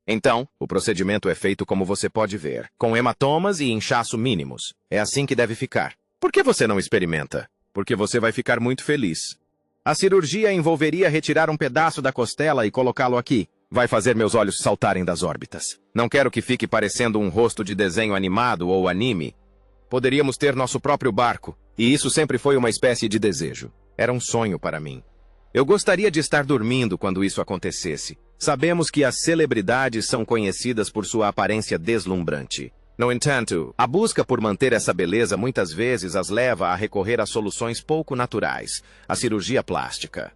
Então, o procedimento é feito como você pode ver, com hematomas e inchaço mínimos. É assim que deve ficar. Por que você não experimenta? Porque você vai ficar muito feliz. A cirurgia envolveria retirar um pedaço da costela e colocá-lo aqui. Vai fazer meus olhos saltarem das órbitas. Não quero que fique parecendo um rosto de desenho animado ou anime. Poderíamos ter nosso próprio barco, e isso sempre foi uma espécie de desejo. Era um sonho para mim. Eu gostaria de estar dormindo quando isso acontecesse. Sabemos que as celebridades são conhecidas por sua aparência deslumbrante. No entanto, a busca por manter essa beleza muitas vezes as leva a recorrer a soluções pouco naturais, a cirurgia plástica.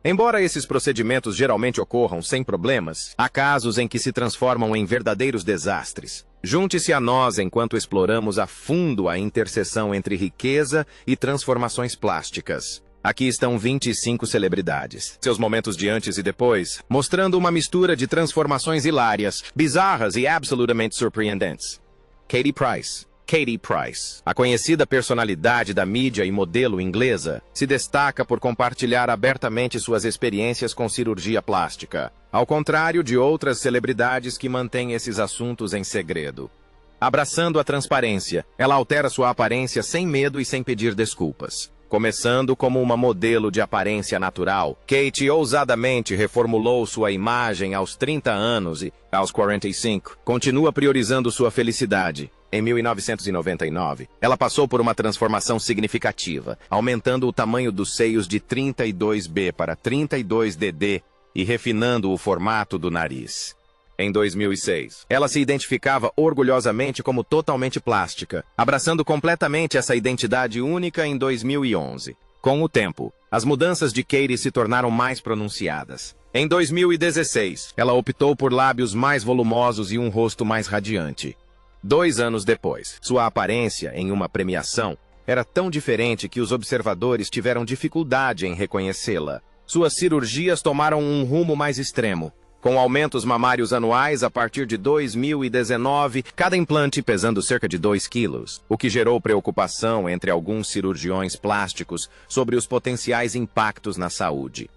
Embora esses procedimentos geralmente ocorram sem problemas, há casos em que se transformam em verdadeiros desastres. Junte-se a nós enquanto exploramos a fundo a interseção entre riqueza e transformações plásticas. Aqui estão 25 celebridades, seus momentos de antes e depois, mostrando uma mistura de transformações hilárias, bizarras e absolutamente surpreendentes. Katie Price. Katie Price, a conhecida personalidade da mídia e modelo inglesa, se destaca por compartilhar abertamente suas experiências com cirurgia plástica, ao contrário de outras celebridades que mantêm esses assuntos em segredo. Abraçando a transparência, ela altera sua aparência sem medo e sem pedir desculpas. Começando como uma modelo de aparência natural, Katie ousadamente reformulou sua imagem aos 30 anos e, aos 45, continua priorizando sua felicidade. Em 1999, ela passou por uma transformação significativa, aumentando o tamanho dos seios de 32B para 32DD e refinando o formato do nariz. Em 2006, ela se identificava orgulhosamente como totalmente plástica, abraçando completamente essa identidade única em 2011. Com o tempo, as mudanças de Katie se tornaram mais pronunciadas. Em 2016, ela optou por lábios mais volumosos e um rosto mais radiante. 2 anos depois, sua aparência em uma premiação era tão diferente que os observadores tiveram dificuldade em reconhecê-la. Suas cirurgias tomaram um rumo mais extremo, com aumentos mamários anuais a partir de 2019, cada implante pesando cerca de 2 quilos, o que gerou preocupação entre alguns cirurgiões plásticos sobre os potenciais impactos na saúde.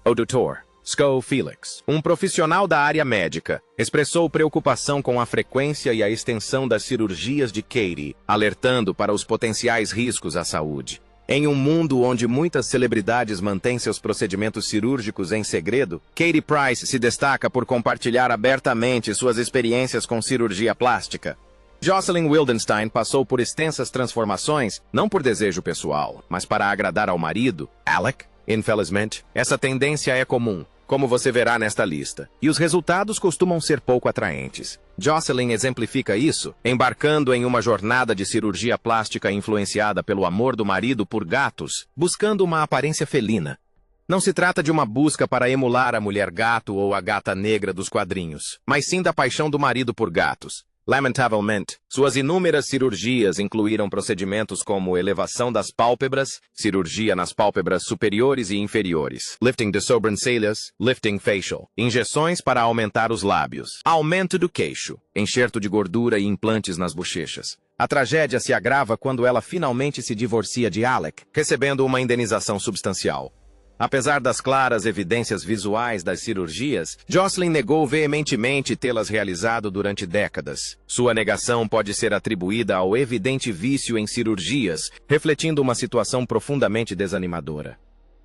O Dr. Scott Felix, um profissional da área médica, expressou preocupação com a frequência e a extensão das cirurgias de Katie, alertando para os potenciais riscos à saúde. Em um mundo onde muitas celebridades mantêm seus procedimentos cirúrgicos em segredo, Katie Price se destaca por compartilhar abertamente suas experiências com cirurgia plástica. Jocelyn Wildenstein passou por extensas transformações, não por desejo pessoal, mas para agradar ao marido, Alec. Infelizmente, essa tendência é comum, como você verá nesta lista, e os resultados costumam ser pouco atraentes. Jocelyn exemplifica isso, embarcando em uma jornada de cirurgia plástica influenciada pelo amor do marido por gatos, buscando uma aparência felina. Não se trata de uma busca para emular a mulher gato ou a gata negra dos quadrinhos, mas sim da paixão do marido por gatos. Lamentavelmente, suas inúmeras cirurgias incluíram procedimentos como elevação das pálpebras, cirurgia nas pálpebras superiores e inferiores, lifting de sobrancelhas, lifting facial, injeções para aumentar os lábios, aumento do queixo, enxerto de gordura e implantes nas bochechas. A tragédia se agrava quando ela finalmente se divorcia de Alec, recebendo uma indenização substancial. Apesar das claras evidências visuais das cirurgias, Jocelyn negou veementemente tê-las realizado durante décadas. Sua negação pode ser atribuída ao evidente vício em cirurgias, refletindo uma situação profundamente desanimadora.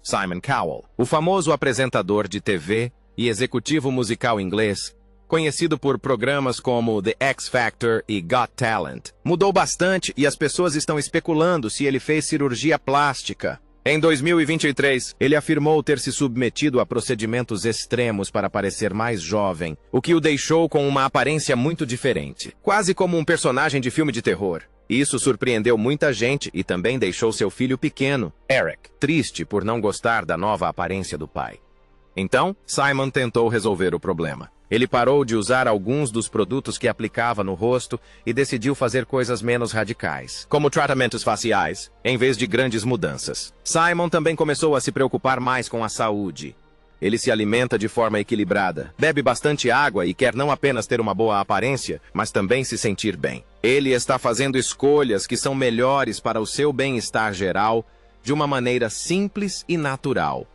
Simon Cowell, o famoso apresentador de TV e executivo musical inglês, conhecido por programas como The X Factor e Got Talent, mudou bastante e as pessoas estão especulando se ele fez cirurgia plástica. Em 2023, ele afirmou ter se submetido a procedimentos extremos para parecer mais jovem, o que o deixou com uma aparência muito diferente, quase como um personagem de filme de terror. Isso surpreendeu muita gente e também deixou seu filho pequeno, Eric, triste por não gostar da nova aparência do pai. Então, Simon tentou resolver o problema. Ele parou de usar alguns dos produtos que aplicava no rosto e decidiu fazer coisas menos radicais, como tratamentos faciais, em vez de grandes mudanças. Simon também começou a se preocupar mais com a saúde. Ele se alimenta de forma equilibrada, bebe bastante água e quer não apenas ter uma boa aparência, mas também se sentir bem. Ele está fazendo escolhas que são melhores para o seu bem-estar geral, de uma maneira simples e natural.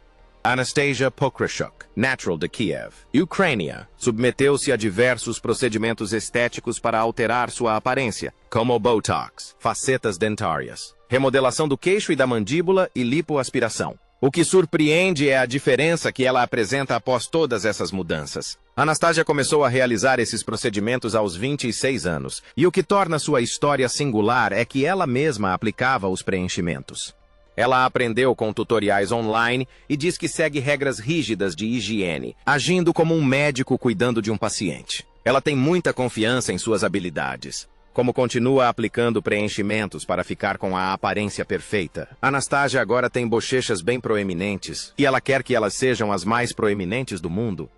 Anastasia Pokrashuk, natural de Kiev, Ucrânia, submeteu-se a diversos procedimentos estéticos para alterar sua aparência, como Botox, facetas dentárias, remodelação do queixo e da mandíbula e lipoaspiração. O que surpreende é a diferença que ela apresenta após todas essas mudanças. Anastasia começou a realizar esses procedimentos aos 26 anos, e o que torna sua história singular é que ela mesma aplicava os preenchimentos. Ela aprendeu com tutoriais online e diz que segue regras rígidas de higiene, agindo como um médico cuidando de um paciente. Ela tem muita confiança em suas habilidades. Como continua aplicando preenchimentos para ficar com a aparência perfeita, Anastasia agora tem bochechas bem proeminentes e ela quer que elas sejam as mais proeminentes do mundo.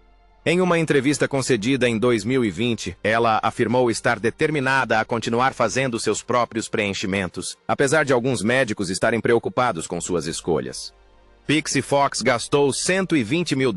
Em uma entrevista concedida em 2020, ela afirmou estar determinada a continuar fazendo seus próprios preenchimentos, apesar de alguns médicos estarem preocupados com suas escolhas. Pixie Fox gastou $120 mil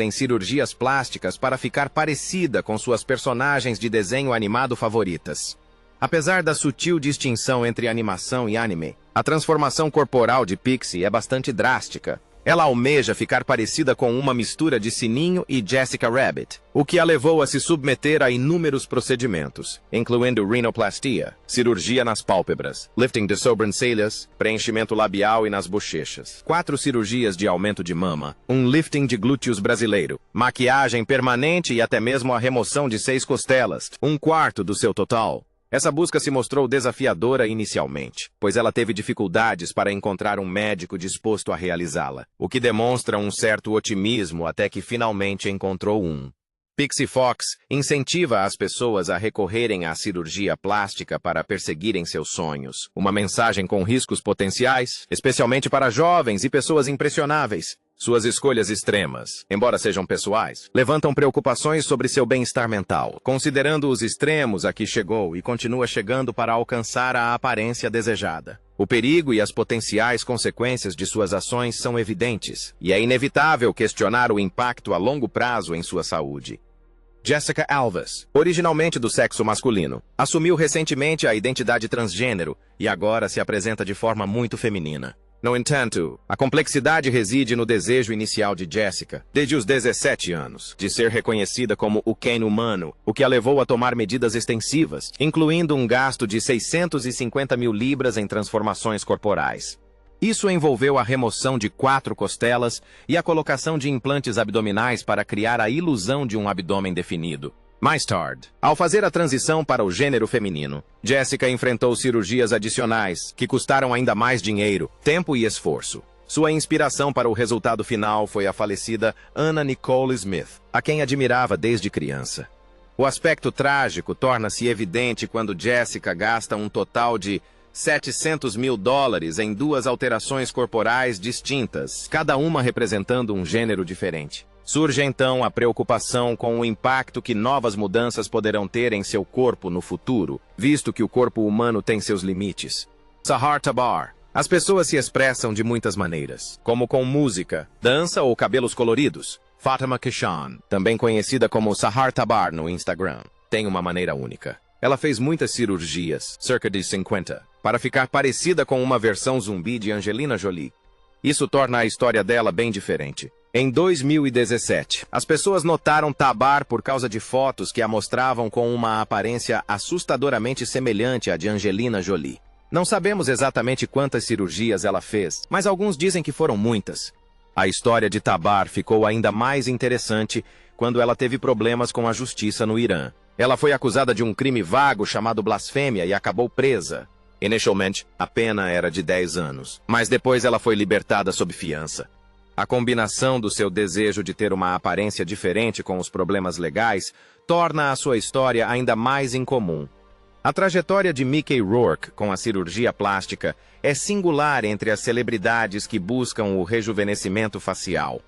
em cirurgias plásticas para ficar parecida com suas personagens de desenho animado favoritas. Apesar da sutil distinção entre animação e anime, a transformação corporal de Pixie é bastante drástica. Ela almeja ficar parecida com uma mistura de Sininho e Jessica Rabbit, o que a levou a se submeter a inúmeros procedimentos, incluindo rinoplastia, cirurgia nas pálpebras, lifting de sobrancelhas, preenchimento labial e nas bochechas, 4 cirurgias de aumento de mama, um lifting de glúteos brasileiro, maquiagem permanente e até mesmo a remoção de 6 costelas, 1/4 do seu total. Essa busca se mostrou desafiadora inicialmente, pois ela teve dificuldades para encontrar um médico disposto a realizá-la, o que demonstra um certo otimismo até que finalmente encontrou um. Pixie Fox incentiva as pessoas a recorrerem à cirurgia plástica para perseguirem seus sonhos, uma mensagem com riscos potenciais, especialmente para jovens e pessoas impressionáveis. Suas escolhas extremas, embora sejam pessoais, levantam preocupações sobre seu bem-estar mental, considerando os extremos a que chegou e continua chegando para alcançar a aparência desejada. O perigo e as potenciais consequências de suas ações são evidentes, e é inevitável questionar o impacto a longo prazo em sua saúde. Jessica Alves, originalmente do sexo masculino, assumiu recentemente a identidade transgênero e agora se apresenta de forma muito feminina. No entanto, a complexidade reside no desejo inicial de Jessica, desde os 17 anos, de ser reconhecida como o Ken humano, o que a levou a tomar medidas extensivas, incluindo um gasto de 650 mil libras em transformações corporais. Isso envolveu a remoção de 4 costelas e a colocação de implantes abdominais para criar a ilusão de um abdômen definido. Mais tarde, ao fazer a transição para o gênero feminino, Jessica enfrentou cirurgias adicionais, que custaram ainda mais dinheiro, tempo e esforço. Sua inspiração para o resultado final foi a falecida Anna Nicole Smith, a quem admirava desde criança. O aspecto trágico torna-se evidente quando Jessica gasta um total de $700 mil em 2 alterações corporais distintas, cada uma representando um gênero diferente. Surge então a preocupação com o impacto que novas mudanças poderão ter em seu corpo no futuro, visto que o corpo humano tem seus limites. Sahar Tabar. As pessoas se expressam de muitas maneiras, como com música, dança ou cabelos coloridos. Fatima Kishan, também conhecida como Sahar Tabar no Instagram, tem uma maneira única. Ela fez muitas cirurgias, cerca de 50, para ficar parecida com uma versão zumbi de Angelina Jolie. Isso torna a história dela bem diferente. Em 2017, as pessoas notaram Tabar por causa de fotos que a mostravam com uma aparência assustadoramente semelhante à de Angelina Jolie. Não sabemos exatamente quantas cirurgias ela fez, mas alguns dizem que foram muitas. A história de Tabar ficou ainda mais interessante quando ela teve problemas com a justiça no Irã. Ela foi acusada de um crime vago chamado blasfêmia e acabou presa. Inicialmente, a pena era de 10 anos, mas depois ela foi libertada sob fiança. A combinação do seu desejo de ter uma aparência diferente com os problemas legais torna a sua história ainda mais incomum. A trajetória de Mickey Rourke com a cirurgia plástica é singular entre as celebridades que buscam o rejuvenescimento facial.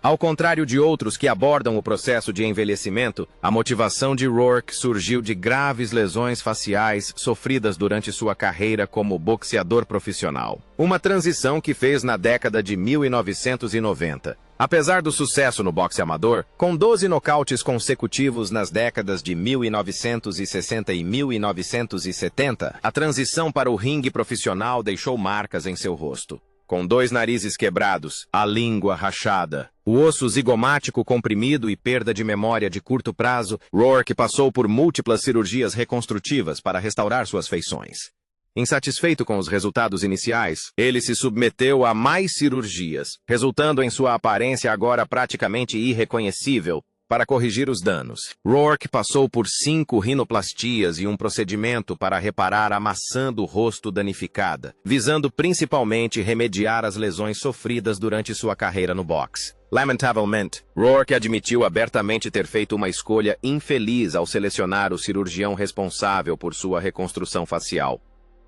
Ao contrário de outros que abordam o processo de envelhecimento, a motivação de Rourke surgiu de graves lesões faciais sofridas durante sua carreira como boxeador profissional. Uma transição que fez na década de 1990. Apesar do sucesso no boxe amador, com 12 nocautes consecutivos nas décadas de 1960 e 1970, a transição para o ringue profissional deixou marcas em seu rosto. com 2 narizes quebrados, a língua rachada, o osso zigomático comprimido e perda de memória de curto prazo, Rourke passou por múltiplas cirurgias reconstrutivas para restaurar suas feições. Insatisfeito com os resultados iniciais, ele se submeteu a mais cirurgias, resultando em sua aparência agora praticamente irreconhecível, para corrigir os danos. Rourke passou por 5 rinoplastias e um procedimento para reparar a maçã do rosto danificada, visando principalmente remediar as lesões sofridas durante sua carreira no boxe. Lamentavelmente, Rourke admitiu abertamente ter feito uma escolha infeliz ao selecionar o cirurgião responsável por sua reconstrução facial.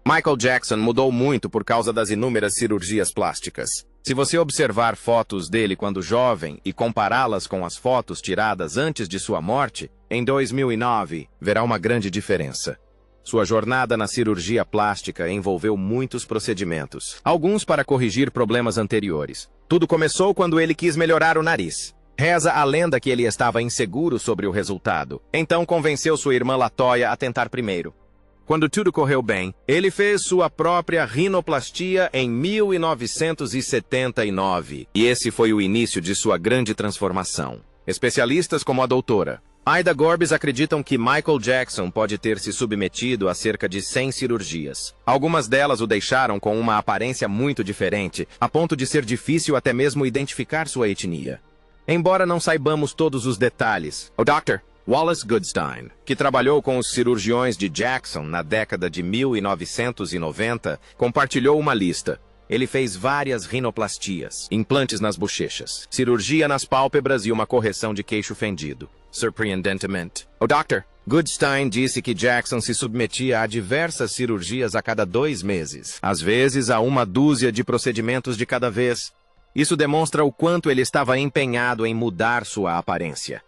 Michael Jackson mudou muito por causa das inúmeras cirurgias plásticas. Se você observar fotos dele quando jovem e compará-las com as fotos tiradas antes de sua morte, em 2009, verá uma grande diferença. Sua jornada na cirurgia plástica envolveu muitos procedimentos, alguns para corrigir problemas anteriores. Tudo começou quando ele quis melhorar o nariz. Reza a lenda que ele estava inseguro sobre o resultado, então convenceu sua irmã LaToya a tentar primeiro. Quando tudo correu bem, ele fez sua própria rinoplastia em 1979, e esse foi o início de sua grande transformação. Especialistas como a doutora Ida Gorbis acreditam que Michael Jackson pode ter se submetido a cerca de 100 cirurgias. Algumas delas o deixaram com uma aparência muito diferente, a ponto de ser difícil até mesmo identificar sua etnia. Embora não saibamos todos os detalhes, o Dr. Wallace Goodstein, que trabalhou com os cirurgiões de Jackson na década de 1990, compartilhou uma lista. Ele fez várias rinoplastias, implantes nas bochechas, cirurgia nas pálpebras e uma correção de queixo fendido. Surpreendentemente, o Dr. Goodstein disse que Jackson se submetia a diversas cirurgias a cada 2 meses, às vezes a uma dúzia de procedimentos de cada vez. Isso demonstra o quanto ele estava empenhado em mudar sua aparência.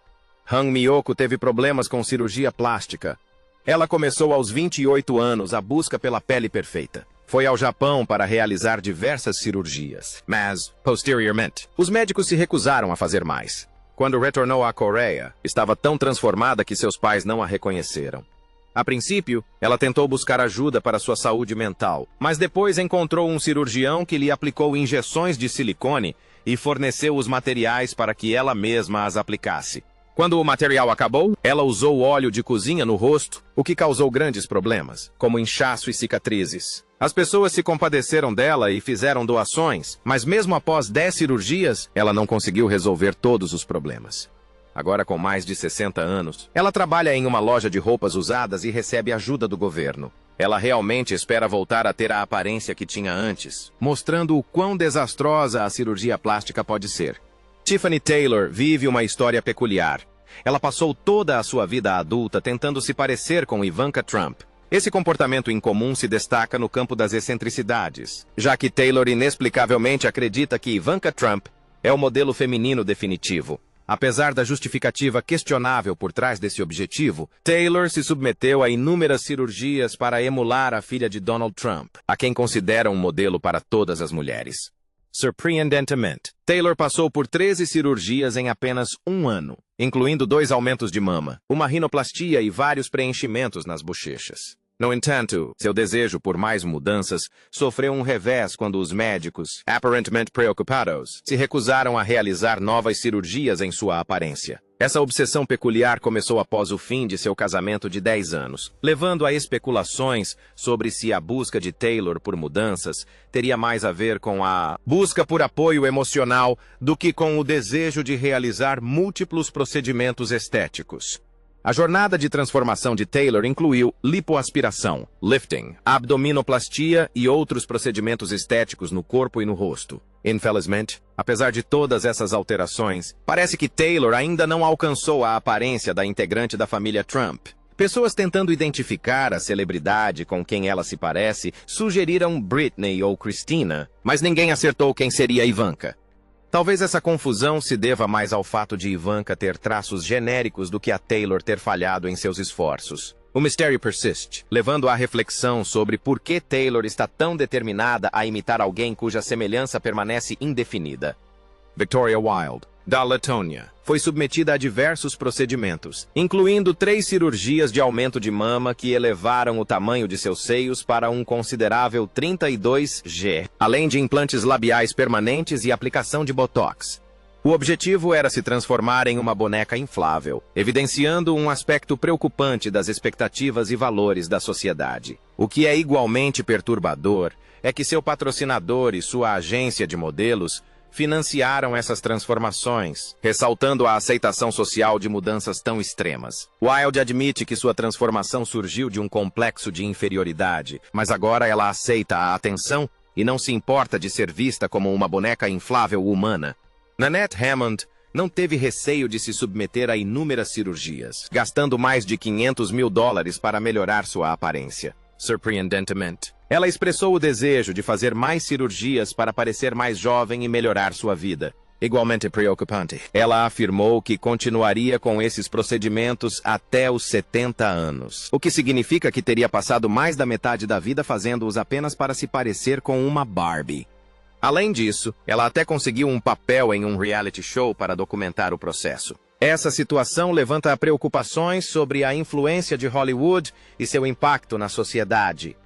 Han Miyoko teve problemas com cirurgia plástica. Ela começou aos 28 anos a busca pela pele perfeita. Foi ao Japão para realizar diversas cirurgias, mas, posteriormente, os médicos se recusaram a fazer mais. Quando retornou à Coreia, estava tão transformada que seus pais não a reconheceram. A princípio, ela tentou buscar ajuda para sua saúde mental, mas depois encontrou um cirurgião que lhe aplicou injeções de silicone e forneceu os materiais para que ela mesma as aplicasse. Quando o material acabou, ela usou óleo de cozinha no rosto, o que causou grandes problemas, como inchaço e cicatrizes. As pessoas se compadeceram dela e fizeram doações, mas mesmo após 10 cirurgias, ela não conseguiu resolver todos os problemas. Agora com mais de 60 anos, ela trabalha em uma loja de roupas usadas e recebe ajuda do governo. Ela realmente espera voltar a ter a aparência que tinha antes, mostrando o quão desastrosa a cirurgia plástica pode ser. Tiffany Taylor vive uma história peculiar. Ela passou toda a sua vida adulta tentando se parecer com Ivanka Trump. Esse comportamento incomum se destaca no campo das excentricidades, já que Taylor inexplicavelmente acredita que Ivanka Trump é o modelo feminino definitivo. Apesar da justificativa questionável por trás desse objetivo, Taylor se submeteu a inúmeras cirurgias para emular a filha de Donald Trump, a quem considera um modelo para todas as mulheres. Surpreendentemente, Taylor passou por 13 cirurgias em apenas 1 ano, incluindo 2 aumentos de mama, uma rinoplastia e vários preenchimentos nas bochechas. No entanto, seu desejo por mais mudanças sofreu um revés quando os médicos, aparentemente preocupados, se recusaram a realizar novas cirurgias em sua aparência. Essa obsessão peculiar começou após o fim de seu casamento de 10 anos, levando a especulações sobre se a busca de Taylor por mudanças teria mais a ver com a busca por apoio emocional do que com o desejo de realizar múltiplos procedimentos estéticos. A jornada de transformação de Taylor incluiu lipoaspiração, lifting, abdominoplastia e outros procedimentos estéticos no corpo e no rosto. Infelizmente, apesar de todas essas alterações, parece que Taylor ainda não alcançou a aparência da integrante da família Trump. Pessoas tentando identificar a celebridade com quem ela se parece sugeriram Britney ou Christina, mas ninguém acertou quem seria Ivanka. Talvez essa confusão se deva mais ao fato de Ivanka ter traços genéricos do que a Taylor ter falhado em seus esforços. O mistério persiste, levando à reflexão sobre por que Taylor está tão determinada a imitar alguém cuja semelhança permanece indefinida. Victoria Wilde, da Letônia. foi submetida a diversos procedimentos, incluindo 3 cirurgias de aumento de mama que elevaram o tamanho de seus seios para um considerável 32G, além de implantes labiais permanentes e aplicação de botox. O objetivo era se transformar em uma boneca inflável, evidenciando um aspecto preocupante das expectativas e valores da sociedade. O que é igualmente perturbador é que seu patrocinador e sua agência de modelos financiaram essas transformações, ressaltando a aceitação social de mudanças tão extremas. Wilde admite que sua transformação surgiu de um complexo de inferioridade, mas agora ela aceita a atenção e não se importa de ser vista como uma boneca inflável humana. Nanette Hammond não teve receio de se submeter a inúmeras cirurgias, gastando mais de $500 mil para melhorar sua aparência. Surpreendentemente, ela expressou o desejo de fazer mais cirurgias para parecer mais jovem e melhorar sua vida. Igualmente preocupante, ela afirmou que continuaria com esses procedimentos até os 70 anos, o que significa que teria passado mais da metade da vida fazendo-os apenas para se parecer com uma Barbie. Além disso, ela até conseguiu um papel em um reality show para documentar o processo. Essa situação levanta preocupações sobre a influência de Hollywood e seu impacto na sociedade.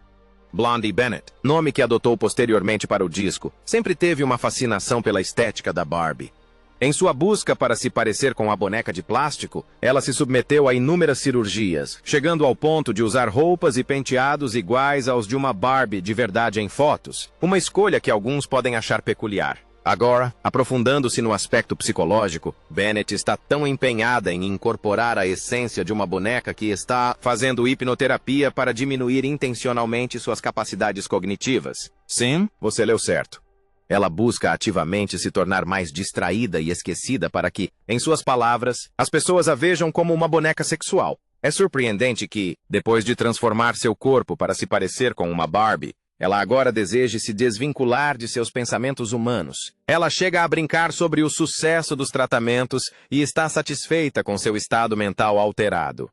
Blondie Bennett, nome que adotou posteriormente para o disco, sempre teve uma fascinação pela estética da Barbie. Em sua busca para se parecer com a boneca de plástico, ela se submeteu a inúmeras cirurgias, chegando ao ponto de usar roupas e penteados iguais aos de uma Barbie de verdade em fotos, uma escolha que alguns podem achar peculiar. Agora, aprofundando-se no aspecto psicológico, Bennett está tão empenhada em incorporar a essência de uma boneca que está fazendo hipnoterapia para diminuir intencionalmente suas capacidades cognitivas. Sim, você leu certo. Ela busca ativamente se tornar mais distraída e esquecida para que, em suas palavras, as pessoas a vejam como uma boneca sexual. É surpreendente que, depois de transformar seu corpo para se parecer com uma Barbie, ela agora deseje se desvincular de seus pensamentos humanos. Ela chega a brincar sobre o sucesso dos tratamentos e está satisfeita com seu estado mental alterado.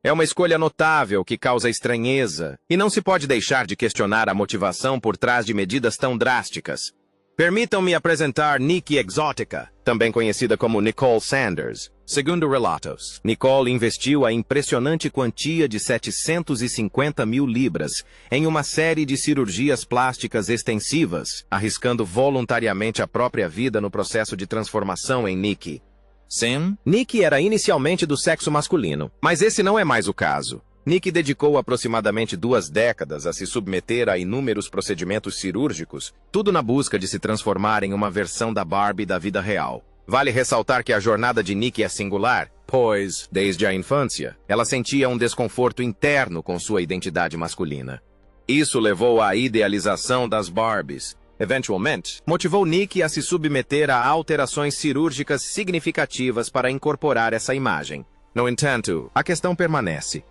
É uma escolha notável que causa estranheza, e não se pode deixar de questionar a motivação por trás de medidas tão drásticas. Permitam-me apresentar Nikki Exotica, também conhecida como Nicole Sanders. Segundo relatos, Nicole investiu a impressionante quantia de 750 mil libras em uma série de cirurgias plásticas extensivas, arriscando voluntariamente a própria vida no processo de transformação em Nikki. Sim, Nikki era inicialmente do sexo masculino, mas esse não é mais o caso. Nikki dedicou aproximadamente 2 décadas a se submeter a inúmeros procedimentos cirúrgicos, tudo na busca de se transformar em uma versão da Barbie da vida real. Vale ressaltar que a jornada de Nikki é singular, pois, desde a infância, ela sentia um desconforto interno com sua identidade masculina. Isso levou à idealização das Barbies. Eventualmente, motivou Nikki a se submeter a alterações cirúrgicas significativas para incorporar essa imagem. No entanto, a questão permanece.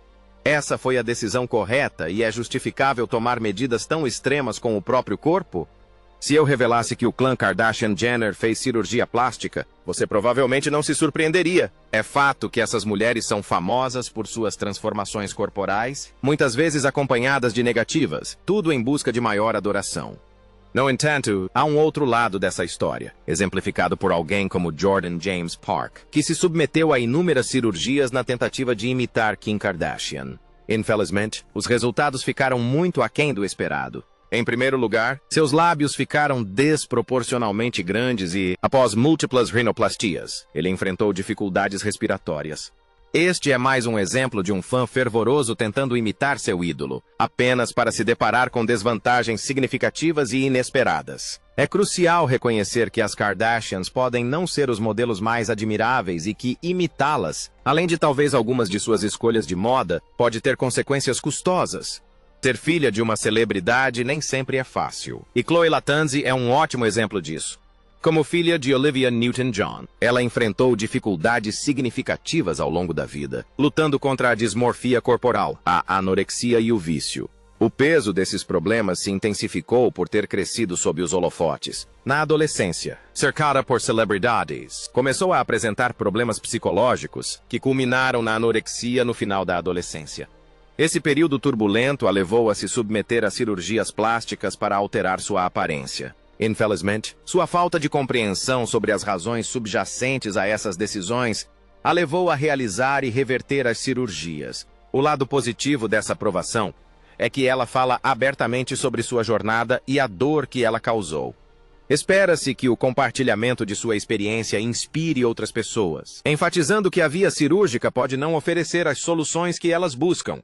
Essa foi a decisão correta e é justificável tomar medidas tão extremas com o próprio corpo? Se eu revelasse que o clã Kardashian-Jenner fez cirurgia plástica, você provavelmente não se surpreenderia. É fato que essas mulheres são famosas por suas transformações corporais, muitas vezes acompanhadas de negativas, tudo em busca de maior adoração. No entanto, há um outro lado dessa história, exemplificado por alguém como Jordan James Park, que se submeteu a inúmeras cirurgias na tentativa de imitar Kim Kardashian. Infelizmente, os resultados ficaram muito aquém do esperado. Em primeiro lugar, seus lábios ficaram desproporcionalmente grandes e, após múltiplas rinoplastias, ele enfrentou dificuldades respiratórias. Este é mais um exemplo de um fã fervoroso tentando imitar seu ídolo, apenas para se deparar com desvantagens significativas e inesperadas. É crucial reconhecer que as Kardashians podem não ser os modelos mais admiráveis e que imitá-las, além de talvez algumas de suas escolhas de moda, pode ter consequências custosas. Ser filha de uma celebridade nem sempre é fácil, e Khloe Latanzi é um ótimo exemplo disso. Como filha de Olivia Newton-John, ela enfrentou dificuldades significativas ao longo da vida, lutando contra a dismorfia corporal, a anorexia e o vício. O peso desses problemas se intensificou por ter crescido sob os holofotes. Na adolescência, cercada por celebridades, começou a apresentar problemas psicológicos que culminaram na anorexia no final da adolescência. Esse período turbulento a levou a se submeter a cirurgias plásticas para alterar sua aparência. Infelizmente, sua falta de compreensão sobre as razões subjacentes a essas decisões a levou a realizar e reverter as cirurgias. O lado positivo dessa aprovação é que ela fala abertamente sobre sua jornada e a dor que ela causou. Espera-se que o compartilhamento de sua experiência inspire outras pessoas, enfatizando que a via cirúrgica pode não oferecer as soluções que elas buscam.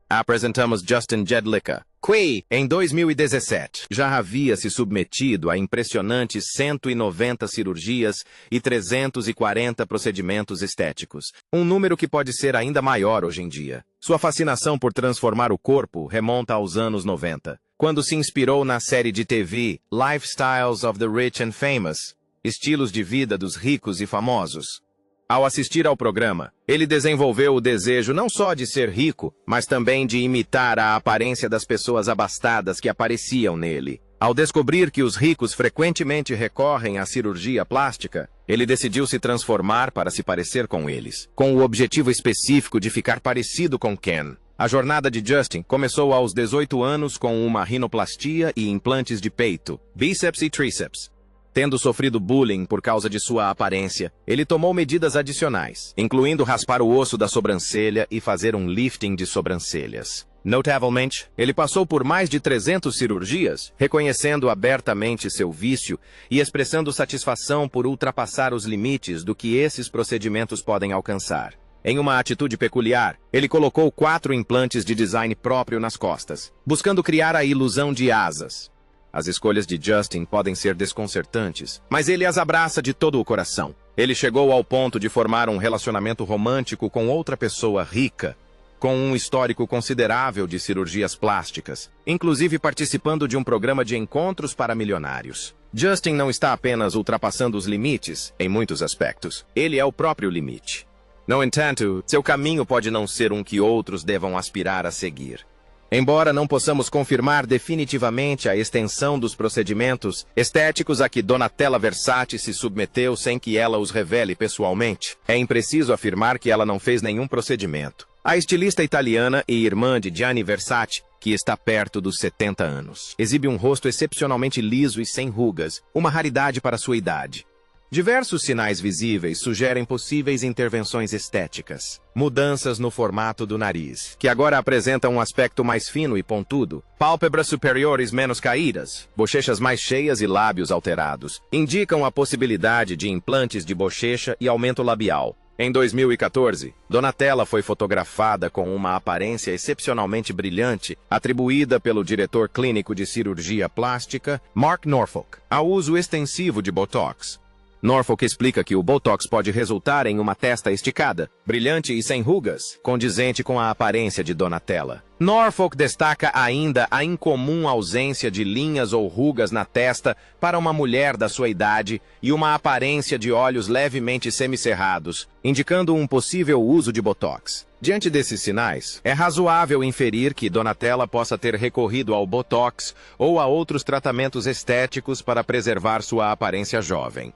Apresentamos Justin Jedlicka, que, em 2017, já havia se submetido a impressionantes 190 cirurgias e 340 procedimentos estéticos, um número que pode ser ainda maior hoje em dia. Sua fascinação por transformar o corpo remonta aos anos 90, quando se inspirou na série de TV Lifestyles of the Rich and Famous, estilos de vida dos ricos e famosos. Ao assistir ao programa, ele desenvolveu o desejo não só de ser rico, mas também de imitar a aparência das pessoas abastadas que apareciam nele. Ao descobrir que os ricos frequentemente recorrem à cirurgia plástica, ele decidiu se transformar para se parecer com eles, com o objetivo específico de ficar parecido com Ken. A jornada de Justin começou aos 18 anos com uma rinoplastia e implantes de peito, bíceps e tríceps. Tendo sofrido bullying por causa de sua aparência, ele tomou medidas adicionais, incluindo raspar o osso da sobrancelha e fazer um lifting de sobrancelhas. Notavelmente, ele passou por mais de 300 cirurgias, reconhecendo abertamente seu vício e expressando satisfação por ultrapassar os limites do que esses procedimentos podem alcançar. Em uma atitude peculiar, ele colocou 4 implantes de design próprio nas costas, buscando criar a ilusão de asas. As escolhas de Justin podem ser desconcertantes, mas ele as abraça de todo o coração. Ele chegou ao ponto de formar um relacionamento romântico com outra pessoa rica, com um histórico considerável de cirurgias plásticas, inclusive participando de um programa de encontros para milionários. Justin não está apenas ultrapassando os limites, em muitos aspectos. Ele é o próprio limite. No entanto, seu caminho pode não ser um que outros devam aspirar a seguir. Embora não possamos confirmar definitivamente a extensão dos procedimentos estéticos a que Donatella Versace se submeteu sem que ela os revele pessoalmente, é impreciso afirmar que ela não fez nenhum procedimento. A estilista italiana e irmã de Gianni Versace, que está perto dos 70 anos, exibe um rosto excepcionalmente liso e sem rugas, uma raridade para sua idade. Diversos sinais visíveis sugerem possíveis intervenções estéticas. Mudanças no formato do nariz, que agora apresenta um aspecto mais fino e pontudo, pálpebras superiores menos caídas, bochechas mais cheias e lábios alterados, indicam a possibilidade de implantes de bochecha e aumento labial. Em 2014, Donatella foi fotografada com uma aparência excepcionalmente brilhante, atribuída pelo diretor clínico de cirurgia plástica, Mark Norfolk, ao uso extensivo de Botox. Norfolk explica que o Botox pode resultar em uma testa esticada, brilhante e sem rugas, condizente com a aparência de Donatella. Norfolk destaca ainda a incomum ausência de linhas ou rugas na testa para uma mulher da sua idade e uma aparência de olhos levemente semicerrados, indicando um possível uso de Botox. Diante desses sinais, é razoável inferir que Donatella possa ter recorrido ao Botox ou a outros tratamentos estéticos para preservar sua aparência jovem.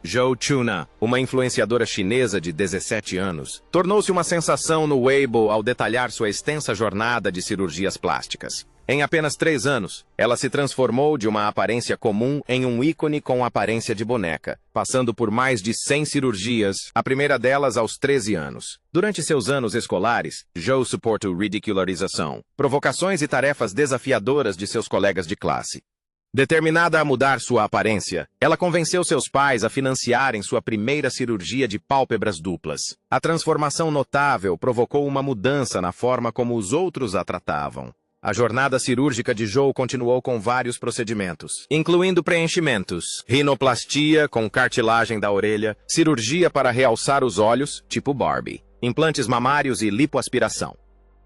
Zhou Chuna, uma influenciadora chinesa de 17 anos, tornou-se uma sensação no Weibo ao detalhar sua extensa jornada de cirurgias plásticas. Em apenas 3 anos, ela se transformou de uma aparência comum em um ícone com aparência de boneca, passando por mais de 100 cirurgias, a primeira delas aos 13 anos. Durante seus anos escolares, Zhou suportou ridicularização, provocações e tarefas desafiadoras de seus colegas de classe. Determinada a mudar sua aparência, ela convenceu seus pais a financiarem sua primeira cirurgia de pálpebras duplas. A transformação notável provocou uma mudança na forma como os outros a tratavam. A jornada cirúrgica de Zhou continuou com vários procedimentos, incluindo preenchimentos, rinoplastia com cartilagem da orelha, cirurgia para realçar os olhos, tipo Barbie, implantes mamários e lipoaspiração.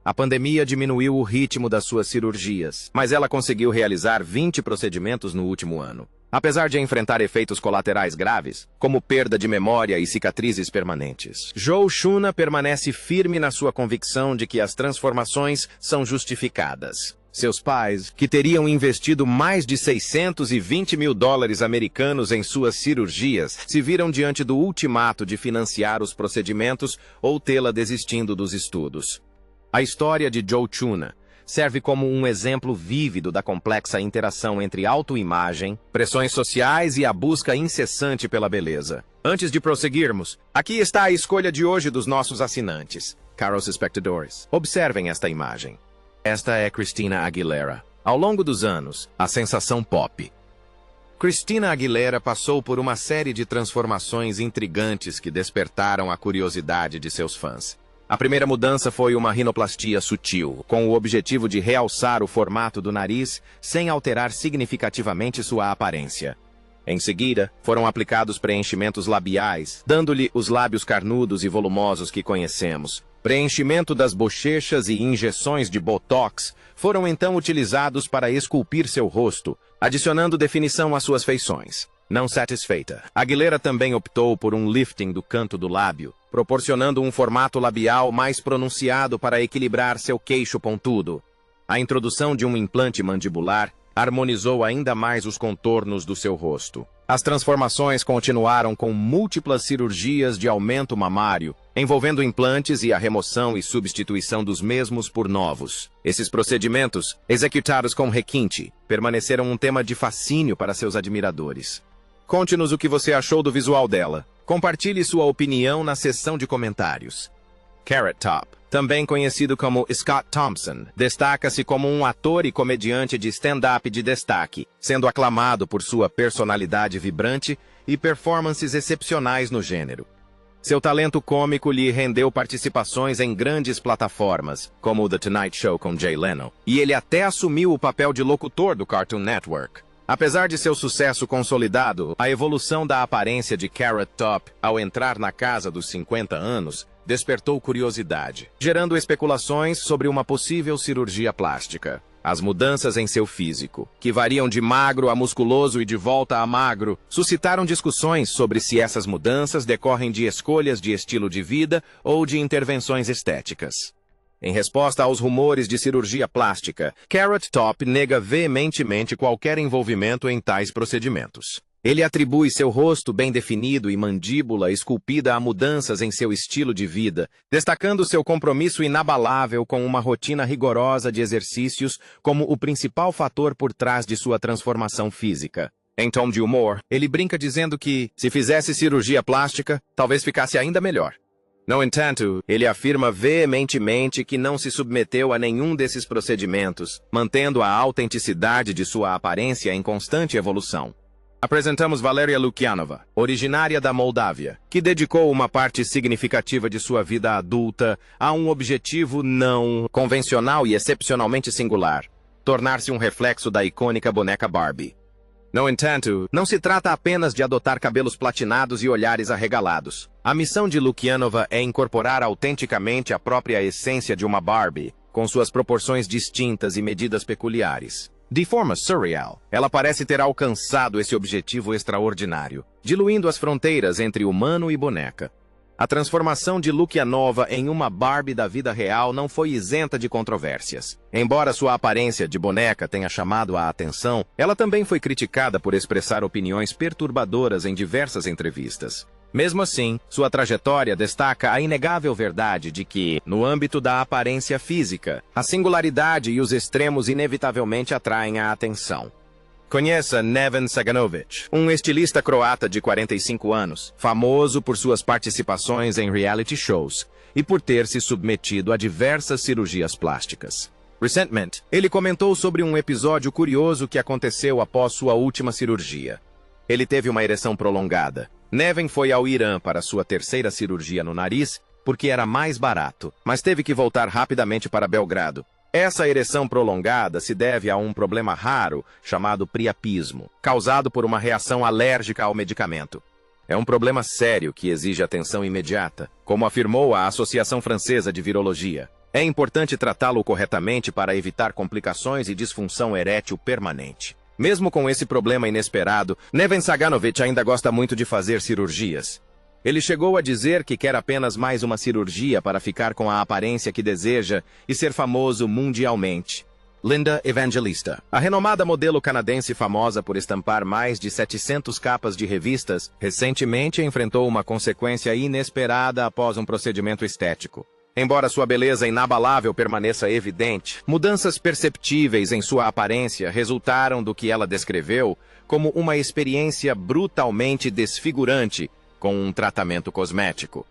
A pandemia diminuiu o ritmo das suas cirurgias, mas ela conseguiu realizar 20 procedimentos no último ano. Apesar de enfrentar efeitos colaterais graves, como perda de memória e cicatrizes permanentes, Zhou Chuna permanece firme na sua convicção de que as transformações são justificadas. Seus pais, que teriam investido mais de $620 mil americanos em suas cirurgias, se viram diante do ultimato de financiar os procedimentos ou tê-la desistindo dos estudos. A história de Zhou Chuna serve como um exemplo vívido da complexa interação entre autoimagem, pressões sociais e a busca incessante pela beleza. Antes de prosseguirmos, aqui está a escolha de hoje dos nossos assinantes. Caros espectadores, observem esta imagem. Esta é Christina Aguilera. Ao longo dos anos, a sensação pop. Christina Aguilera passou por uma série de transformações intrigantes que despertaram a curiosidade de seus fãs. A primeira mudança foi uma rinoplastia sutil, com o objetivo de realçar o formato do nariz sem alterar significativamente sua aparência. Em seguida, foram aplicados preenchimentos labiais, dando-lhe os lábios carnudos e volumosos que conhecemos. Preenchimento das bochechas e injeções de botox foram então utilizados para esculpir seu rosto, adicionando definição às suas feições. Não satisfeita, Aguilera também optou por um lifting do canto do lábio, proporcionando um formato labial mais pronunciado para equilibrar seu queixo pontudo. A introdução de um implante mandibular harmonizou ainda mais os contornos do seu rosto. As transformações continuaram com múltiplas cirurgias de aumento mamário, envolvendo implantes e a remoção e substituição dos mesmos por novos. Esses procedimentos, executados com requinte, permaneceram um tema de fascínio para seus admiradores. Conte-nos o que você achou do visual dela. Compartilhe sua opinião na seção de comentários. Carrot Top, também conhecido como Scott Thompson, destaca-se como um ator e comediante de stand-up de destaque, sendo aclamado por sua personalidade vibrante e performances excepcionais no gênero. Seu talento cômico lhe rendeu participações em grandes plataformas, como The Tonight Show com Jay Leno, e ele até assumiu o papel de locutor do Cartoon Network. Apesar de seu sucesso consolidado, a evolução da aparência de Carrot Top ao entrar na casa dos 50 anos despertou curiosidade, gerando especulações sobre uma possível cirurgia plástica. As mudanças em seu físico, que variam de magro a musculoso e de volta a magro, suscitaram discussões sobre se essas mudanças decorrem de escolhas de estilo de vida ou de intervenções estéticas. Em resposta aos rumores de cirurgia plástica, Carrot Top nega veementemente qualquer envolvimento em tais procedimentos. Ele atribui seu rosto bem definido e mandíbula esculpida a mudanças em seu estilo de vida, destacando seu compromisso inabalável com uma rotina rigorosa de exercícios como o principal fator por trás de sua transformação física. Em tom de humor, ele brinca dizendo que, se fizesse cirurgia plástica, talvez ficasse ainda melhor. No entanto, ele afirma veementemente que não se submeteu a nenhum desses procedimentos, mantendo a autenticidade de sua aparência em constante evolução. Apresentamos Valeria Lukianova, originária da Moldávia, que dedicou uma parte significativa de sua vida adulta a um objetivo não convencional e excepcionalmente singular: tornar-se um reflexo da icônica boneca Barbie. No entanto, não se trata apenas de adotar cabelos platinados e olhares arregalados. A missão de Lukianova é incorporar autenticamente a própria essência de uma Barbie, com suas proporções distintas e medidas peculiares. De forma surreal, ela parece ter alcançado esse objetivo extraordinário, diluindo as fronteiras entre humano e boneca. A transformação de Lukianova em uma Barbie da vida real não foi isenta de controvérsias. Embora sua aparência de boneca tenha chamado a atenção, ela também foi criticada por expressar opiniões perturbadoras em diversas entrevistas. Mesmo assim, sua trajetória destaca a inegável verdade de que, no âmbito da aparência física, a singularidade e os extremos inevitavelmente atraem a atenção. Conheça Neven Saganovic, um estilista croata de 45 anos, famoso por suas participações em reality shows e por ter se submetido a diversas cirurgias plásticas. Recentemente, ele comentou sobre um episódio curioso que aconteceu após sua última cirurgia. Ele teve uma ereção prolongada. Neven foi ao Irã para sua terceira cirurgia no nariz porque era mais barato, mas teve que voltar rapidamente para Belgrado. Essa ereção prolongada se deve a um problema raro chamado priapismo, causado por uma reação alérgica ao medicamento. É um problema sério que exige atenção imediata, como afirmou a Associação Francesa de Virologia. É importante tratá-lo corretamente para evitar complicações e disfunção erétil permanente. Mesmo com esse problema inesperado, Neven Saganovic ainda gosta muito de fazer cirurgias. Ele chegou a dizer que quer apenas mais uma cirurgia para ficar com a aparência que deseja e ser famoso mundialmente. Linda Evangelista, a renomada modelo canadense famosa por estampar mais de 700 capas de revistas, recentemente enfrentou uma consequência inesperada após um procedimento estético. Embora sua beleza inabalável permaneça evidente, mudanças perceptíveis em sua aparência resultaram do que ela descreveu como uma experiência brutalmente desfigurante com um tratamento cosmético.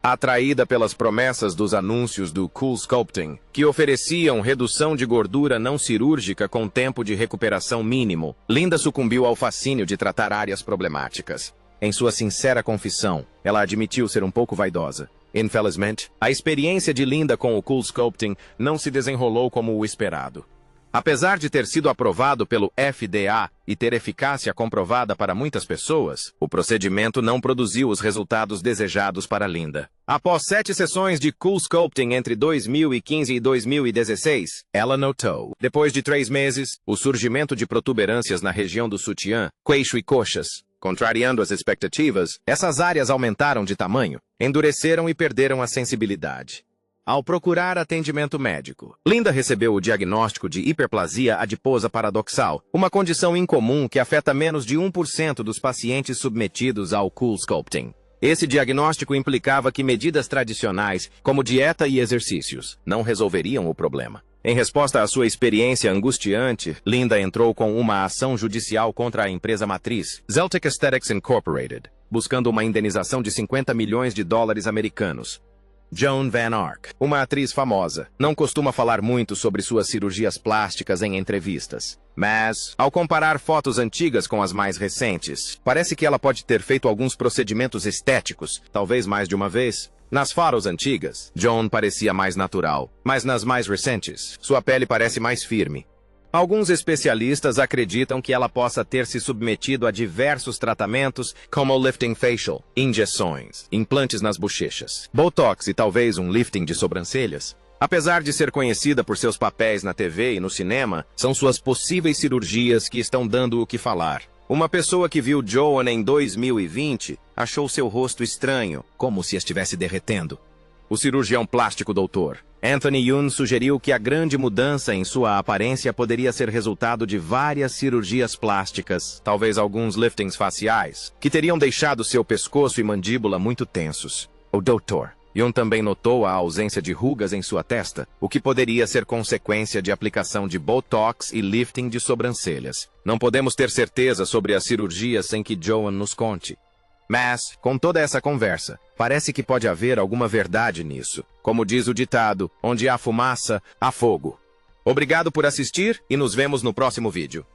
Atraída pelas promessas dos anúncios do CoolSculpting, que ofereciam redução de gordura não cirúrgica com tempo de recuperação mínimo, Linda sucumbiu ao fascínio de tratar áreas problemáticas. Em sua sincera confissão, ela admitiu ser um pouco vaidosa. Infelizmente, a experiência de Linda com o CoolSculpting não se desenrolou como o esperado. Apesar de ter sido aprovado pelo FDA e ter eficácia comprovada para muitas pessoas, o procedimento não produziu os resultados desejados para Linda. Após 7 sessões de CoolSculpting entre 2015 e 2016, ela notou, depois de 3 meses, o surgimento de protuberâncias na região do sutiã, queixo e coxas. Contrariando as expectativas, essas áreas aumentaram de tamanho, endureceram e perderam a sensibilidade. Ao procurar atendimento médico, Linda recebeu o diagnóstico de hiperplasia adiposa paradoxal, uma condição incomum que afeta menos de 1% dos pacientes submetidos ao CoolSculpting. Esse diagnóstico implicava que medidas tradicionais, como dieta e exercícios, não resolveriam o problema. Em resposta à sua experiência angustiante, Linda entrou com uma ação judicial contra a empresa matriz, Zeltic Aesthetics Incorporated, buscando uma indenização de $50 milhões americanos. Joan Van Ark, uma atriz famosa, não costuma falar muito sobre suas cirurgias plásticas em entrevistas. Mas, ao comparar fotos antigas com as mais recentes, parece que ela pode ter feito alguns procedimentos estéticos, talvez mais de uma vez. Nas fotos antigas, Joan parecia mais natural, mas nas mais recentes, sua pele parece mais firme. Alguns especialistas acreditam que ela possa ter se submetido a diversos tratamentos, como o lifting facial, injeções, implantes nas bochechas, botox e talvez um lifting de sobrancelhas. Apesar de ser conhecida por seus papéis na TV e no cinema, são suas possíveis cirurgias que estão dando o que falar. Uma pessoa que viu Joan em 2020 achou seu rosto estranho, como se estivesse derretendo. O cirurgião plástico Dr. Anthony Yun sugeriu que a grande mudança em sua aparência poderia ser resultado de várias cirurgias plásticas, talvez alguns liftings faciais, que teriam deixado seu pescoço e mandíbula muito tensos. O Dr. Yun também notou a ausência de rugas em sua testa, o que poderia ser consequência de aplicação de botox e lifting de sobrancelhas. Não podemos ter certeza sobre a cirurgia sem que Joan nos conte. Mas, com toda essa conversa, parece que pode haver alguma verdade nisso. Como diz o ditado, onde há fumaça, há fogo. Obrigado por assistir e nos vemos no próximo vídeo.